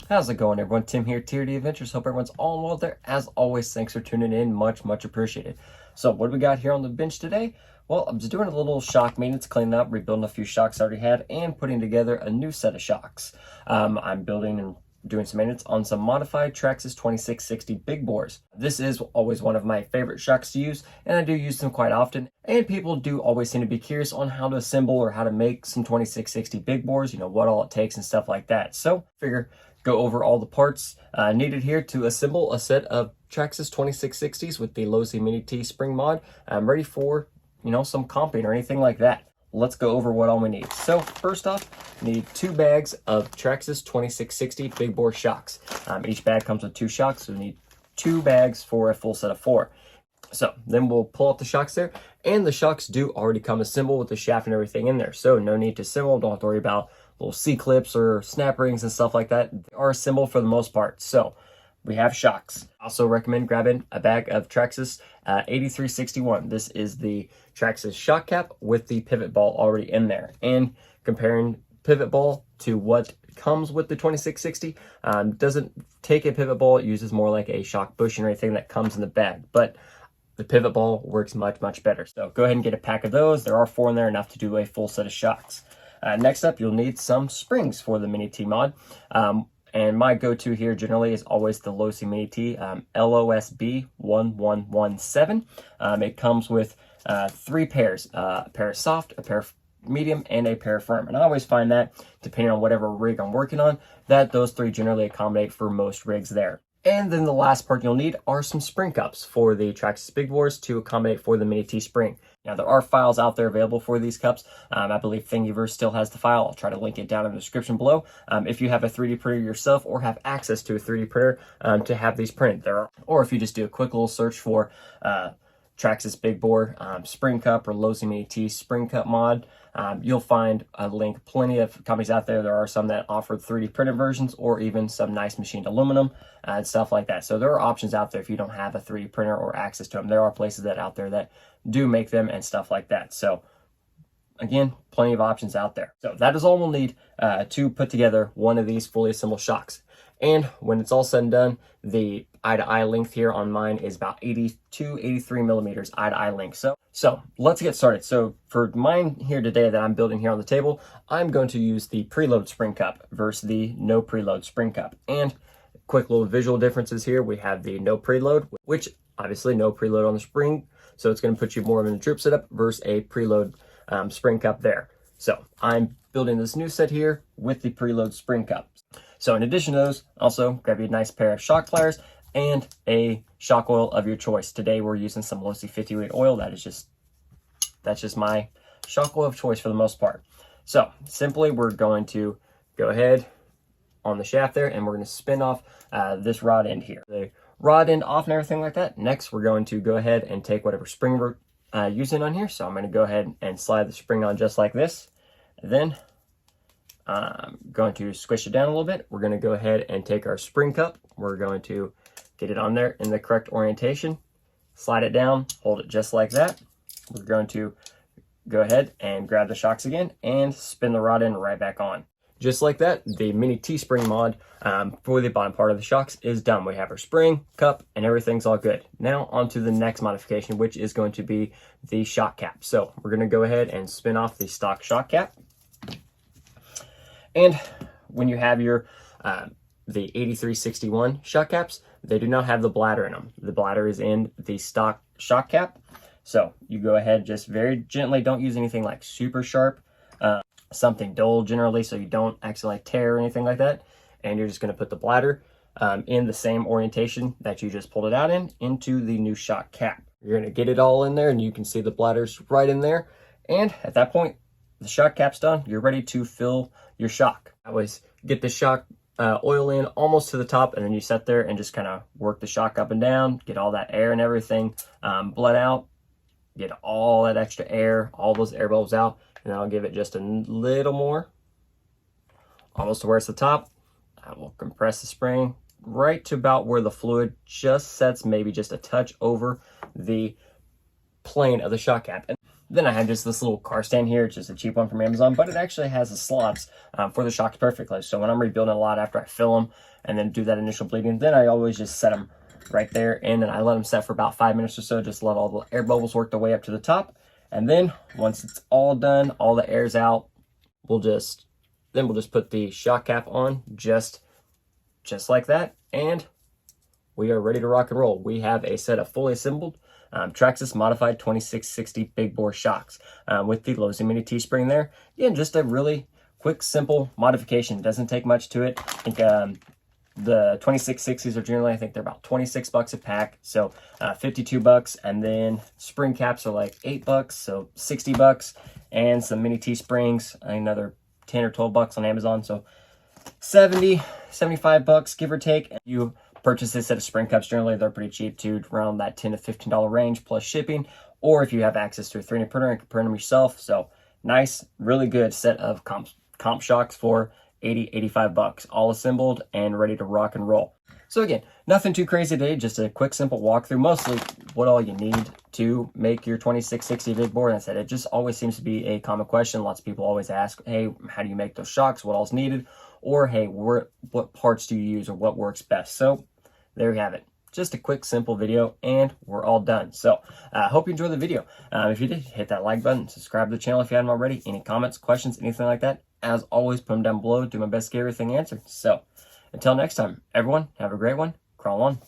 How's it going, everyone? Tim here, TRD Adventures. Hope everyone's all well there. As always, thanks for tuning in. Much appreciated. So what do we got here on the bench today? Well, I'm just doing a little shock maintenance, cleaning up, rebuilding a few shocks I already had, and putting together a new set of shocks. I'm building and doing some maintenance on some modified Traxxas 2660 big bores. This is always one of my favorite shocks to use, and I do use them quite often. And people do always seem to be curious on how to assemble or how to make some 2660 big bores, what all it takes and stuff like that. So figure go over all the parts needed here to assemble a set of Traxxas 2660s with the Losi Mini T spring mod. I'm ready for, some comping or anything like that. Let's go over what all we need. So first off, we need 2 bags of Traxxas 2660 big bore shocks. Each bag comes with 2 shocks, so we need 2 bags for a full set of 4. So then we'll pull out the shocks there, and the shocks do already come assembled with the shaft and everything in there. So no need to assemble, don't have to worry about little C-clips or snap rings and stuff like that. They are assembled for the most part. So we have shocks. Also recommend grabbing a bag of Traxxas 8361. This is the Traxxas shock cap with the pivot ball already in there. And comparing pivot ball to what comes with the 2660, doesn't take a pivot ball. It uses more like a shock bushing or anything that comes in the bag. But the pivot ball works much better. So go ahead and get a pack of those. There are 4 in there, enough to do a full set of shocks. Next up, you'll need some springs for the Mini T mod. And my go-to here generally is always the Losi Mini T LOSB 1117. It comes with 3 pairs, a pair of soft, a pair of medium, and a pair of firm. And I always find that, depending on whatever rig I'm working on, that those 3 generally accommodate for most rigs there. And then the last part you'll need are some spring cups for the Traxxas big bores to accommodate for the Mini T spring. Now, there are files out there available for these cups. I believe Thingiverse still has the file. I'll try to link it down in the description below. If you have a 3D printer yourself or have access to a 3D printer to have these printed, or if you just do a quick little search for Traxxas big bore spring cup or Losi Mini T spring cup mod, you'll find a link. Plenty of companies out there. There are some that offer 3D printed versions or even some nice machined aluminum and stuff like that. So there are options out there if you don't have a 3D printer or access to them. There are places that out there that do make them and stuff like that. So again, plenty of options out there. So that is all we'll need to put together one of these fully assembled shocks. And when it's all said and done, the eye-to-eye length here on mine is about 82, 83 millimeters eye-to-eye length. So let's get started. So for mine here today that I'm building here on the table, I'm going to use the preload spring cup versus the no preload spring cup. And quick little visual differences here. We have the no preload, which obviously no preload on the spring. So it's going to put you more in a droop setup versus a preload spring cup there. So I'm building this new set here with the preload spring cup. So in addition to those, also grab you a nice pair of shock pliers and a shock oil of your choice. Today we're using some Losi 50-weight oil. That's just my shock oil of choice for the most part. So simply we're going to go ahead on the shaft there and we're going to spin off this rod end here. The rod end off and everything like that. Next we're going to go ahead and take whatever spring we're using on here. So I'm going to go ahead and slide the spring on just like this. And then I'm going to squish it down a little bit. We're going to go ahead and take our spring cup. We're going to get it on there in the correct orientation, slide it down, hold it just like that. We're going to go ahead and grab the shocks again and spin the rod end right back on. Just like that, the Mini T spring mod for the bottom part of the shocks is done. We have our spring, cup, and everything's all good. Now on to the next modification, which is going to be the shock cap. So we're going to go ahead and spin off the stock shock cap. And when you have your the 8361 shock caps, they do not have the bladder in them. The bladder is in the stock shock cap. So you go ahead, just very gently, don't use anything like super sharp, something dull generally so you don't accidentally tear or anything like that. And you're just going to put the bladder in the same orientation that you just pulled it out into the new shock cap. You're going to get it all in there and you can see the bladder's right in there. And at that point, the shock cap's done. You're ready to fill your shock. I always get the shock oil in almost to the top, and then you sit there and just kind of work the shock up and down, get all that air and everything bled out, get all that extra air, all those air bubbles out, and then I'll give it just a little more, almost to where it's the top. I will compress the spring right to about where the fluid just sets, maybe just a touch over the plane of the shock cap. Then I have just this little car stand here, just a cheap one from Amazon, but it actually has the slots for the shocks perfectly. So when I'm rebuilding a lot after I fill them and then do that initial bleeding, then I always just set them right there, and then I let them set for about 5 minutes or so, just let all the air bubbles work their way up to the top. And then once it's all done, all the air's out, we'll just put the shock cap on just like that, and we are ready to rock and roll. We have a set of fully assembled Traxxas modified 2660 big bore shocks with the Lowe's Mini T-spring there. Again, just a really quick, simple modification. Doesn't take much to it. I think the 2660s are generally, I think they're about 26 bucks a pack, so 52 bucks, and then spring caps are like 8 bucks, so 60 bucks, and some Mini T-springs, another 10 or 12 bucks on Amazon, so 70, 75 bucks, give or take. And you purchase this set of spring cups, generally they're pretty cheap too, around that $10 to $15 range plus shipping, or if you have access to a 3D printer, you can print them yourself. So nice, really good set of comp shocks for 80, 85 bucks, all assembled and ready to rock and roll. So again, nothing too crazy today, just a quick, simple walkthrough, mostly what all you need to make your 2660 big bore. And I said, it just always seems to be a common question. Lots of people always ask, hey, how do you make those shocks? What all's needed? Or, hey, what parts do you use, or what works best? So there you have it. Just a quick, simple video, and we're all done. So I hope you enjoyed the video. If you did, hit that like button, subscribe to the channel if you haven't already. Any comments, questions, anything like that, as always, put them down below. Do my best to get everything answered. So until next time, everyone, have a great one. Crawl on.